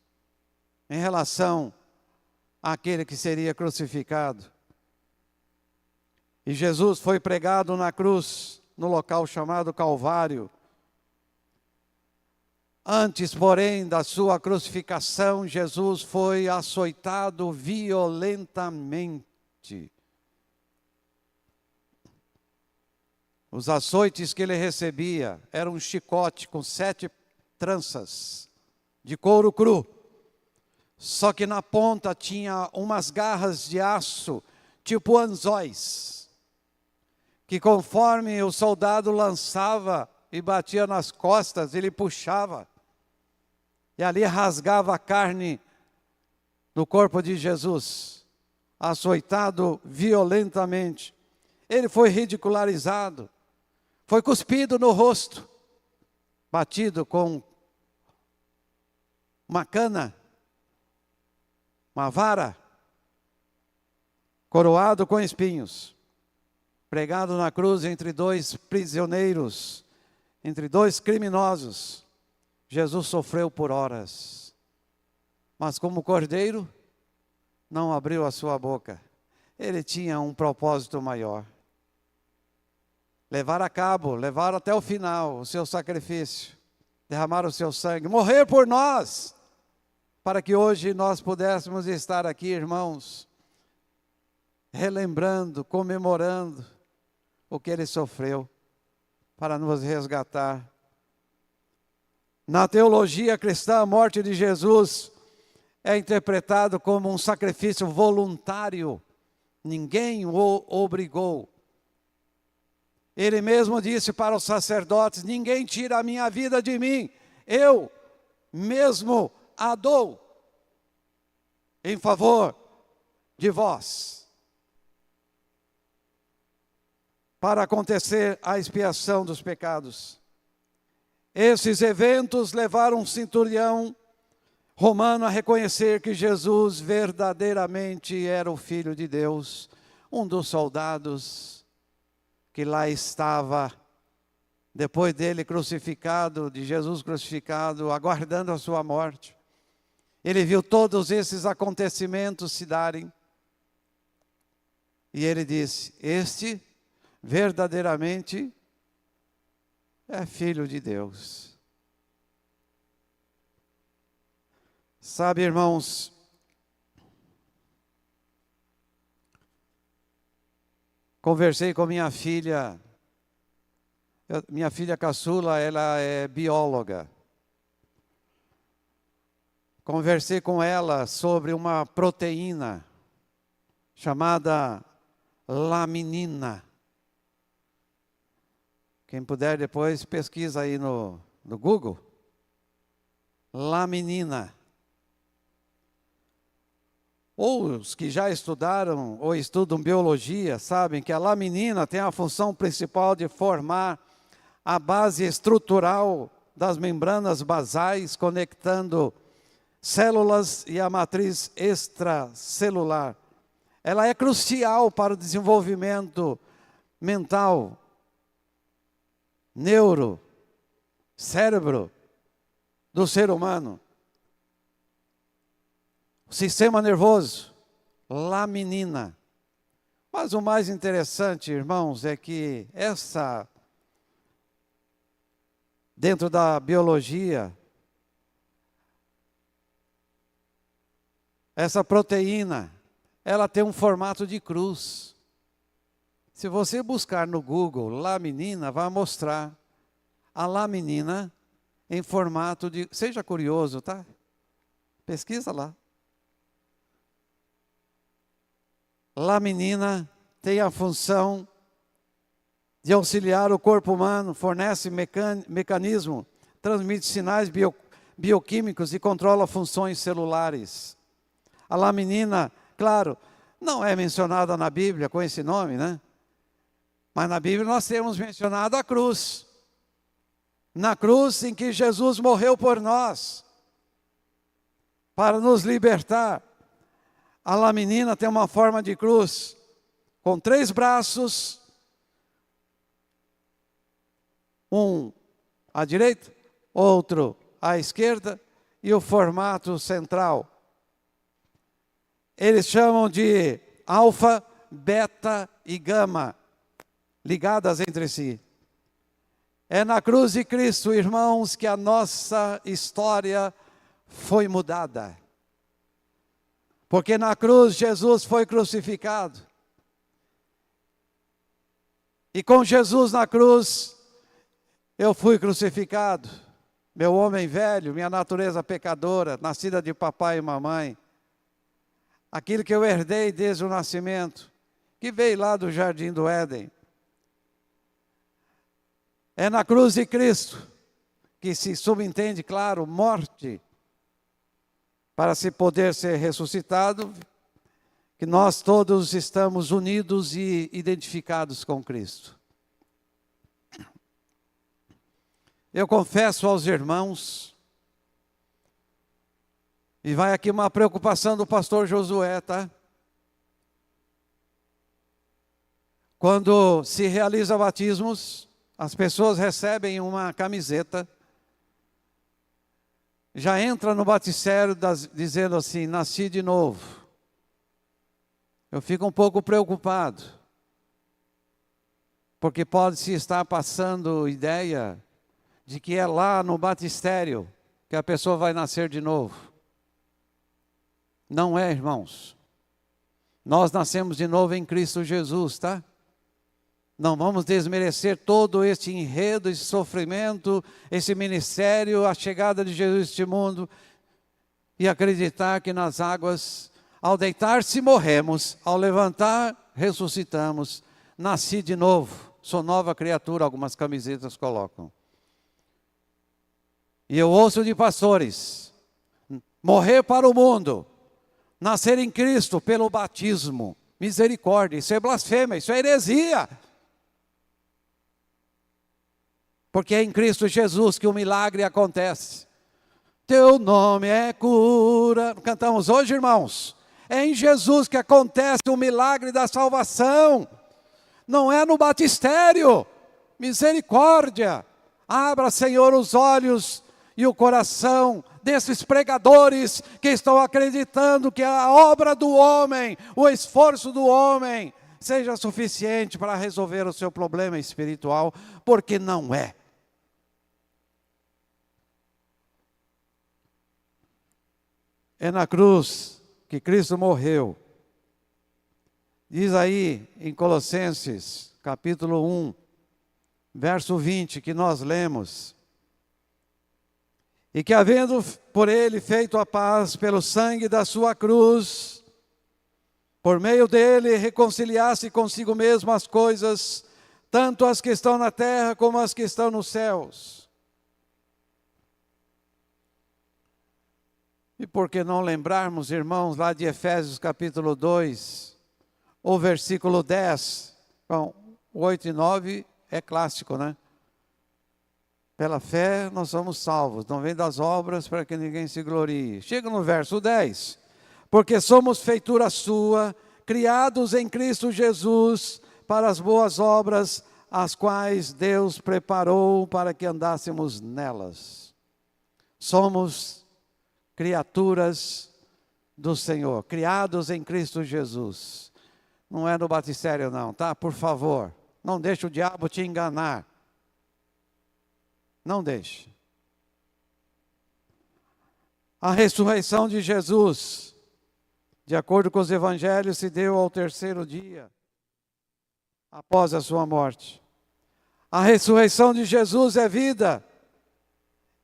em relação àquele que seria crucificado. E Jesus foi pregado na cruz, no local chamado Calvário. Antes, porém, da sua crucificação, Jesus foi açoitado violentamente. Os açoites que ele recebia eram um chicote com 7 tranças de couro cru. Só que na ponta tinha umas garras de aço, tipo anzóis, que conforme o soldado lançava e batia nas costas, ele puxava. E ali rasgava a carne do corpo de Jesus, açoitado violentamente. Ele foi ridicularizado, foi cuspido no rosto, batido com uma cana, uma vara, coroado com espinhos, pregado na cruz entre 2 prisioneiros, entre 2 criminosos. Jesus sofreu por horas, mas como cordeiro, não abriu a sua boca. Ele tinha um propósito maior. Levar a cabo, levar até o final o seu sacrifício, derramar o seu sangue, morrer por nós, para que hoje nós pudéssemos estar aqui, irmãos, relembrando, comemorando o que ele sofreu para nos resgatar. Na teologia cristã, a morte de Jesus é interpretado como um sacrifício voluntário. Ninguém o obrigou. Ele mesmo disse para os sacerdotes: ninguém tira a minha vida de mim, eu mesmo a dou em favor de vós, para acontecer a expiação dos pecados. Esses eventos levaram um centurião romano a reconhecer que Jesus verdadeiramente era o Filho de Deus, um dos soldados que lá estava, depois dele crucificado, de Jesus crucificado, aguardando a sua morte. Ele viu todos esses acontecimentos se darem, e ele disse: este verdadeiramente é Filho de Deus. Sabe, irmãos, conversei com minha filha Minha filha caçula, ela é bióloga. Conversei com ela sobre uma proteína chamada laminina. Quem puder depois pesquisa aí no Google. Laminina. Ou os que já estudaram ou estudam biologia sabem que a laminina tem a função principal de formar a base estrutural das membranas basais, conectando células e a matriz extracelular. Ela é crucial para o desenvolvimento mental, cérebro do ser humano. O sistema nervoso, laminina. Mas o mais interessante, irmãos, é que dentro da biologia, essa proteína, ela tem um formato de cruz. Se você buscar no Google laminina, vai mostrar a laminina em formato de... Seja curioso, tá? Pesquisa lá. Laminina tem a função de auxiliar o corpo humano, fornece mecanismo, transmite sinais bioquímicos e controla funções celulares. A laminina, claro, não é mencionada na Bíblia com esse nome, né? Mas na Bíblia nós temos mencionado a cruz. Na cruz em que Jesus morreu por nós, para nos libertar. A laminina tem uma forma de cruz, com 3 braços, um à direita, outro à esquerda, e o formato central. Eles chamam de alfa, beta e gama, ligadas entre si. É na cruz de Cristo, irmãos, que a nossa história foi mudada. Porque na cruz Jesus foi crucificado. E com Jesus na cruz, eu fui crucificado. Meu homem velho, minha natureza pecadora, nascida de papai e mamãe. Aquilo que eu herdei desde o nascimento, que veio lá do jardim do Éden. É na cruz de Cristo que se subentende, claro, morte, para se poder ser ressuscitado, que nós todos estamos unidos e identificados com Cristo. Eu confesso aos irmãos, e vai aqui uma preocupação do pastor Josué, tá? Quando se realiza batismos, as pessoas recebem uma camiseta, já entra no batistério dizendo assim, nasci de novo. Eu fico um pouco preocupado, porque pode-se estar passando ideia de que é lá no batistério que a pessoa vai nascer de novo. Não é, irmãos. Nós nascemos de novo em Cristo Jesus, tá? Não vamos desmerecer todo este enredo, esse sofrimento, esse ministério, a chegada de Jesus a este mundo, e acreditar que nas águas, ao deitar-se morremos, ao levantar ressuscitamos, nasci de novo, sou nova criatura, algumas camisetas colocam. E eu ouço de pastores, morrer para o mundo, nascer em Cristo pelo batismo, misericórdia, isso é blasfêmia, isso é heresia. Porque é em Cristo Jesus que o milagre acontece. Teu nome é cura. Cantamos hoje, irmãos. É em Jesus que acontece o milagre da salvação. Não é no batistério. Misericórdia. Abra, Senhor, os olhos e o coração desses pregadores que estão acreditando que a obra do homem, o esforço do homem, seja suficiente para resolver o seu problema espiritual, porque não é. É na cruz que Cristo morreu. Diz aí em Colossenses, capítulo 1, verso 20, que nós lemos. E que havendo por ele feito a paz pelo sangue da sua cruz, por meio dele reconciliasse consigo mesmo as coisas, tanto as que estão na terra como as que estão nos céus. E por que não lembrarmos, irmãos, lá de Efésios capítulo 2, o versículo 10. Bom, 8 e 9 é clássico, né? Pela fé nós somos salvos, não vem das obras para que ninguém se glorie. Chega no verso 10. Porque somos feitura sua, criados em Cristo Jesus, para as boas obras, as quais Deus preparou para que andássemos nelas. Somos criaturas do Senhor, criados em Cristo Jesus. Não é no batistério não, tá? Por favor, não deixe o diabo te enganar. Não deixe. A ressurreição de Jesus, de acordo com os evangelhos, se deu ao terceiro dia, após a sua morte. A ressurreição de Jesus é vida,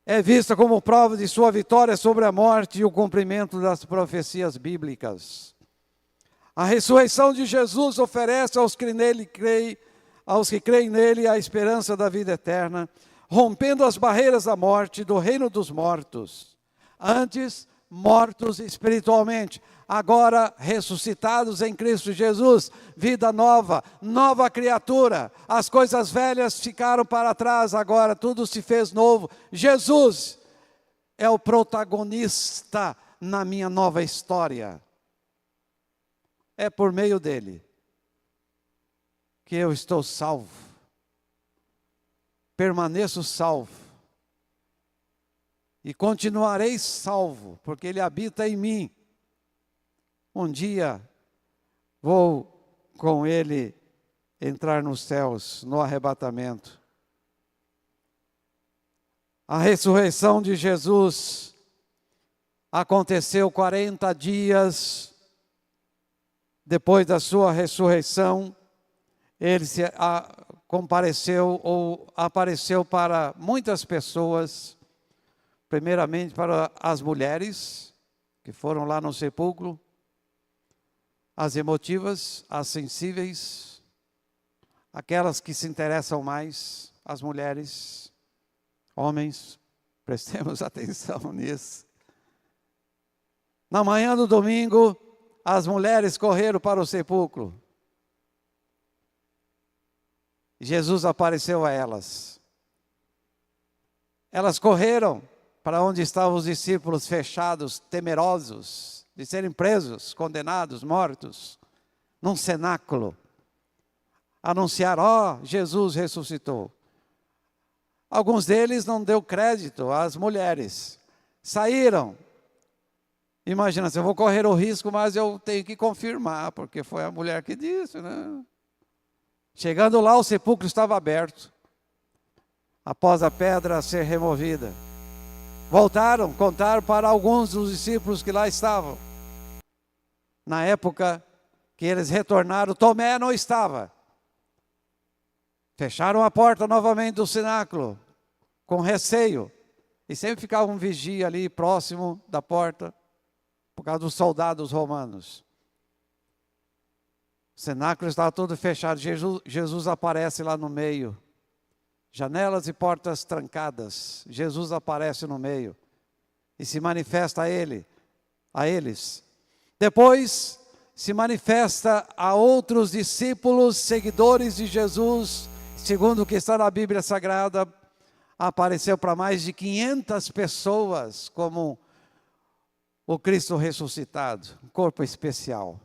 é vista como prova de sua vitória sobre a morte e o cumprimento das profecias bíblicas. A ressurreição de Jesus oferece aos que creem nele a esperança da vida eterna, rompendo as barreiras da morte, do reino dos mortos. Antes, mortos espiritualmente, agora ressuscitados em Cristo Jesus, vida nova, nova criatura. As coisas velhas ficaram para trás, agora tudo se fez novo. Jesus é o protagonista na minha nova história. É por meio dele que eu estou salvo. Permaneço salvo. E continuarei salvo, porque ele habita em mim. Um dia vou com ele entrar nos céus, no arrebatamento. A ressurreição de Jesus aconteceu 40 dias depois da sua ressurreição. Ele compareceu ou apareceu para muitas pessoas, primeiramente para as mulheres que foram lá no sepulcro, as emotivas, as sensíveis, aquelas que se interessam mais, as mulheres, homens, prestemos atenção nisso. Na manhã do domingo, as mulheres correram para o sepulcro. Jesus apareceu a elas. Elas correram para onde estavam os discípulos fechados, temerosos de serem presos, condenados, mortos, num cenáculo. Anunciar, Jesus ressuscitou. Alguns deles não deu crédito às mulheres. Saíram. Imagina, eu vou correr o risco, mas eu tenho que confirmar, porque foi a mulher que disse, né? Chegando lá, o sepulcro estava aberto, após a pedra ser removida. Voltaram, contaram para alguns dos discípulos que lá estavam. Na época que eles retornaram, Tomé não estava. Fecharam a porta novamente do cenáculo, com receio. E sempre ficava um vigia ali próximo da porta, por causa dos soldados romanos. O cenáculo estava todo fechado. Jesus aparece lá no meio. Janelas e portas trancadas. Jesus aparece no meio. E se manifesta a eles. Depois se manifesta a outros discípulos, seguidores de Jesus. Segundo o que está na Bíblia Sagrada, apareceu para mais de 500 pessoas como o Cristo ressuscitado. Um corpo especial.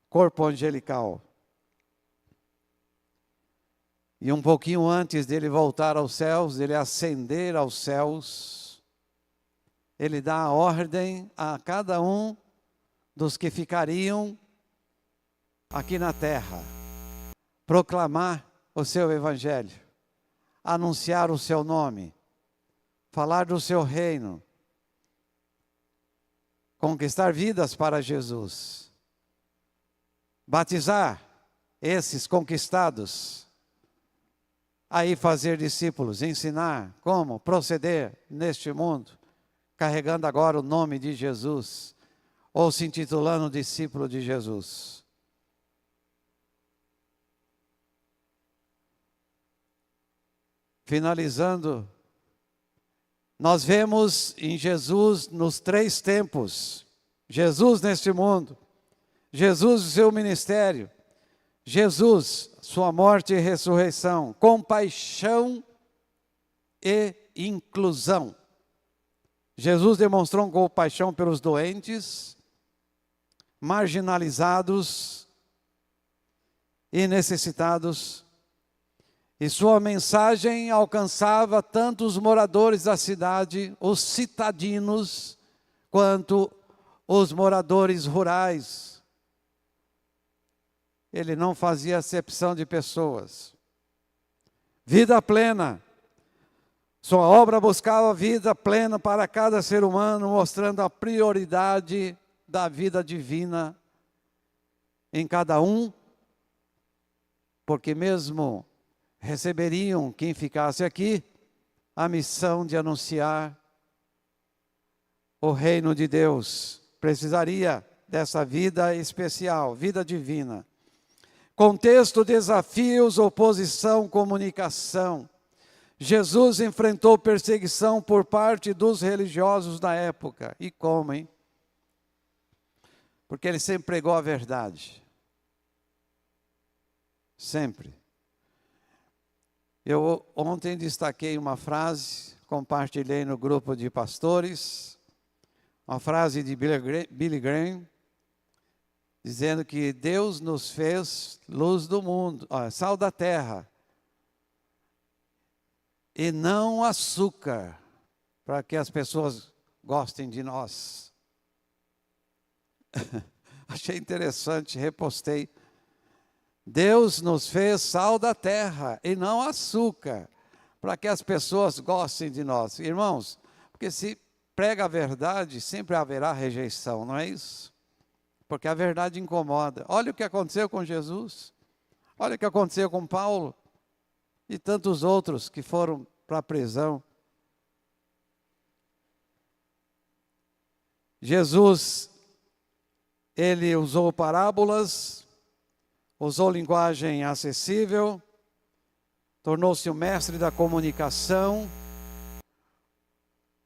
Corpo angelical. E um pouquinho antes dele voltar aos céus, dele ascender aos céus, ele dá a ordem a cada um dos que ficariam aqui na terra, proclamar o seu evangelho, anunciar o seu nome, falar do seu reino, conquistar vidas para Jesus. Batizar esses conquistados a ir fazer discípulos, ensinar como proceder neste mundo, carregando agora o nome de Jesus, ou se intitulando discípulo de Jesus. Finalizando, nós vemos em Jesus nos 3 tempos, Jesus neste mundo, Jesus e seu ministério, Jesus, sua morte e ressurreição, compaixão e inclusão. Jesus demonstrou compaixão pelos doentes, marginalizados e necessitados, e sua mensagem alcançava tanto os moradores da cidade, os citadinos, quanto os moradores rurais. Ele não fazia acepção de pessoas. Vida plena. Sua obra buscava vida plena para cada ser humano, mostrando a prioridade da vida divina em cada um, porque mesmo receberiam, quem ficasse aqui, a missão de anunciar o reino de Deus. Precisaria dessa vida especial, vida divina. Contexto, desafios, oposição, comunicação. Jesus enfrentou perseguição por parte dos religiosos da época. E como, hein? Porque ele sempre pregou a verdade. Sempre. Eu ontem destaquei uma frase, compartilhei no grupo de pastores, uma frase de Billy Graham, dizendo que Deus nos fez luz do mundo, sal da terra, e não açúcar, para que as pessoas gostem de nós. Achei interessante, repostei. Deus nos fez sal da terra e não açúcar, para que as pessoas gostem de nós. Irmãos, porque se prega a verdade, sempre haverá rejeição, não é isso? Porque a verdade incomoda. Olha o que aconteceu com Jesus, olha o que aconteceu com Paulo e tantos outros que foram para a prisão. Jesus, ele usou parábolas, usou linguagem acessível, tornou-se o mestre da comunicação,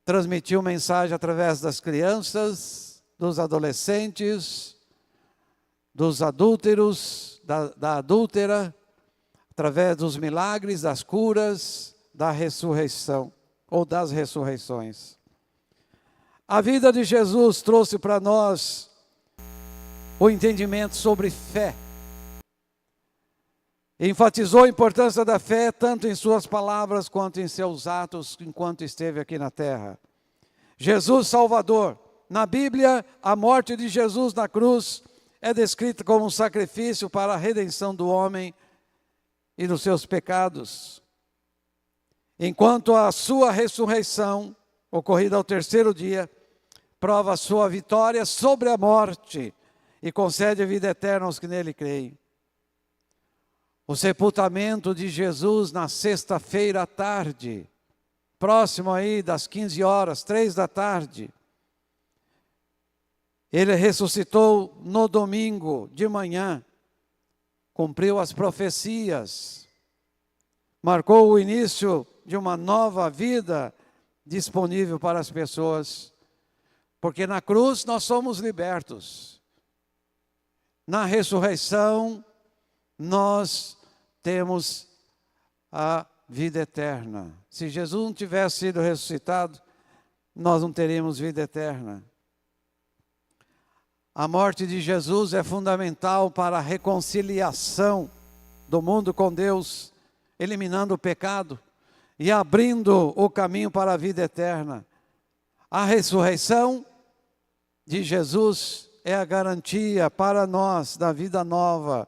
transmitiu mensagem através das crianças, dos adolescentes, dos adúlteros, da adúltera, através dos milagres, das curas, da ressurreição, ou das ressurreições. A vida de Jesus trouxe para nós o entendimento sobre fé. Enfatizou a importância da fé tanto em suas palavras quanto em seus atos enquanto esteve aqui na terra. Jesus Salvador. Na Bíblia, a morte de Jesus na cruz é descrita como um sacrifício para a redenção do homem e dos seus pecados. Enquanto a sua ressurreição, ocorrida ao 3º dia, prova a sua vitória sobre a morte e concede a vida eterna aos que nele creem. O sepultamento de Jesus na sexta-feira à tarde, próximo aí das 15 horas, 3 da tarde. Ele ressuscitou no domingo de manhã, cumpriu as profecias, marcou o início de uma nova vida disponível para as pessoas, porque na cruz nós somos libertos. Na ressurreição nós temos a vida eterna. Se Jesus não tivesse sido ressuscitado, nós não teríamos vida eterna. A morte de Jesus é fundamental para a reconciliação do mundo com Deus, eliminando o pecado e abrindo o caminho para a vida eterna. A ressurreição de Jesus é a garantia para nós da vida nova,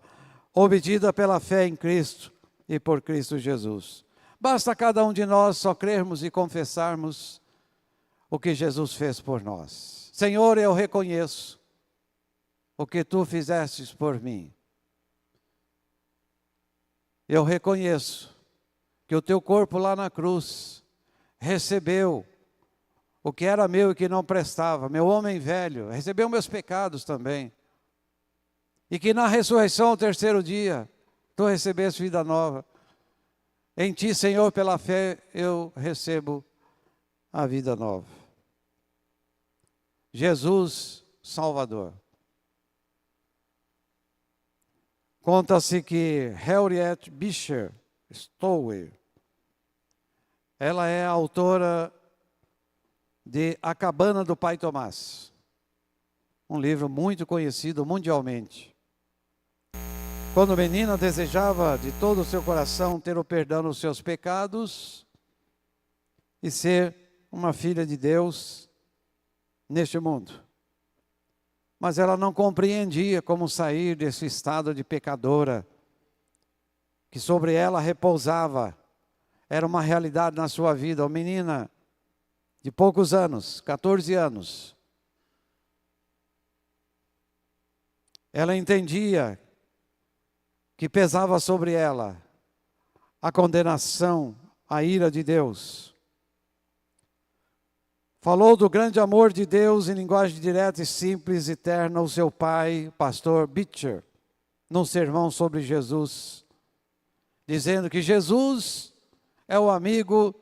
obtida pela fé em Cristo e por Cristo Jesus. Basta cada um de nós só crermos e confessarmos o que Jesus fez por nós. Senhor, eu reconheço o que Tu fizestes por mim. Eu reconheço que o teu corpo lá na cruz recebeu o que era meu e que não prestava, meu homem velho, recebeu meus pecados também. E que na ressurreição, ao terceiro dia, tu recebeste vida nova. Em ti, Senhor, pela fé, eu recebo a vida nova. Jesus, Salvador. Conta-se que Harriet Beecher Stowe, ela é a autora de A Cabana do Pai Tomás, um livro muito conhecido mundialmente. Quando menina, desejava de todo o seu coração ter o perdão dos seus pecados e ser uma filha de Deus neste mundo. Mas ela não compreendia como sair desse estado de pecadora que sobre ela repousava. Era uma realidade na sua vida. Uma menina de poucos anos, 14 anos. Ela entendia que pesava sobre ela a condenação, a ira de Deus. Falou do grande amor de Deus em linguagem direta e simples e terna ao seu pai, pastor Beecher, num sermão sobre Jesus, dizendo que Jesus é o amigo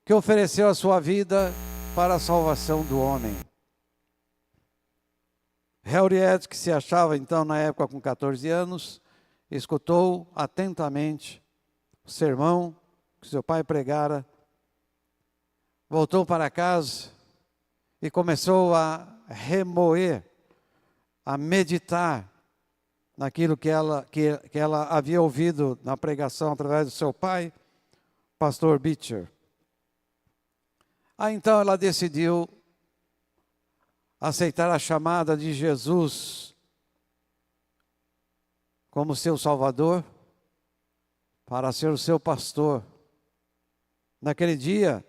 que ofereceu a sua vida para a salvação do homem. Harriet, que se achava então na época com 14 anos, escutou atentamente o sermão que seu pai pregara, voltou para casa e começou a remoer, a meditar naquilo que ela havia ouvido na pregação através do seu pai, pastor Beecher. Então ela decidiu aceitar a chamada de Jesus como seu Salvador, para ser o seu pastor. Naquele dia,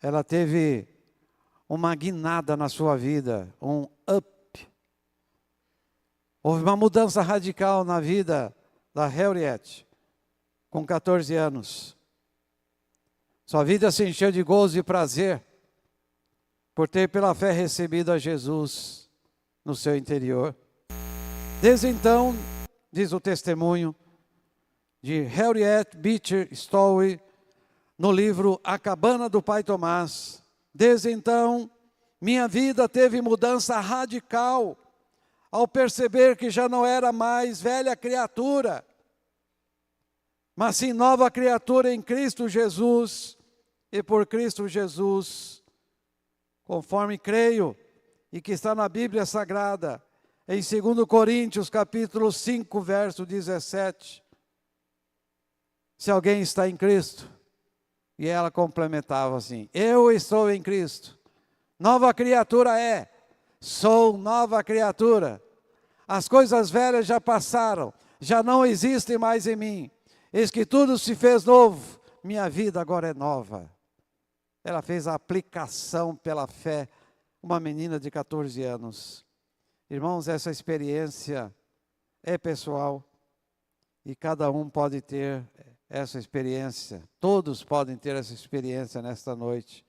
ela teve uma guinada na sua vida, um up. Houve uma mudança radical na vida da Harriet, com 14 anos. Sua vida se encheu de gozo e prazer, por ter pela fé recebido a Jesus no seu interior. Desde então, diz o testemunho de Harriet Beecher Stowe, no livro A Cabana do Pai Tomás, desde então, minha vida teve mudança radical, ao perceber que já não era mais velha criatura, mas sim nova criatura em Cristo Jesus, e por Cristo Jesus, conforme creio, e que está na Bíblia Sagrada, em 2 Coríntios, capítulo 5, verso 17. Se alguém está em Cristo, e ela complementava assim: eu estou em Cristo, nova criatura é, sou nova criatura, as coisas velhas já passaram, já não existem mais em mim, eis que tudo se fez novo, minha vida agora é nova. Ela fez a aplicação pela fé, uma menina de 14 anos. Irmãos, essa experiência é pessoal e cada um pode ter essa experiência. Todos podem ter essa experiência nesta noite,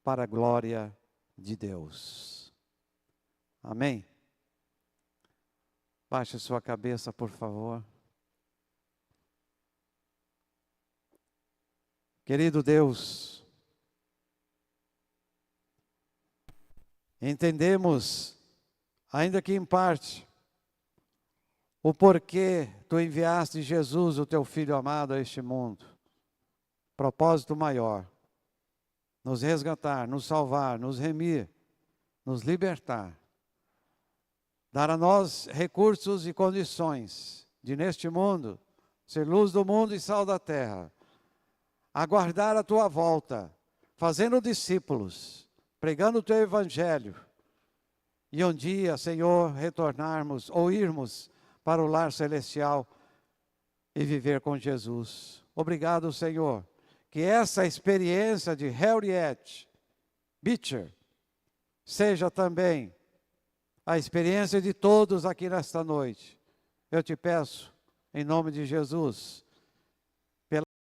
para a glória de Deus. Amém? Baixe sua cabeça, por favor. Querido Deus, entendemos, ainda que em parte, o porquê tu enviaste Jesus, o teu Filho amado, a este mundo. Propósito maior: nos resgatar, nos salvar, nos remir, nos libertar. Dar a nós recursos e condições de, neste mundo, ser luz do mundo e sal da terra. Aguardar a tua volta, fazendo discípulos, pregando o teu evangelho. E um dia, Senhor, retornarmos ou irmos para o lar celestial e viver com Jesus. Obrigado, Senhor, que essa experiência de Harriet Beecher seja também a experiência de todos aqui nesta noite. Eu te peço, em nome de Jesus,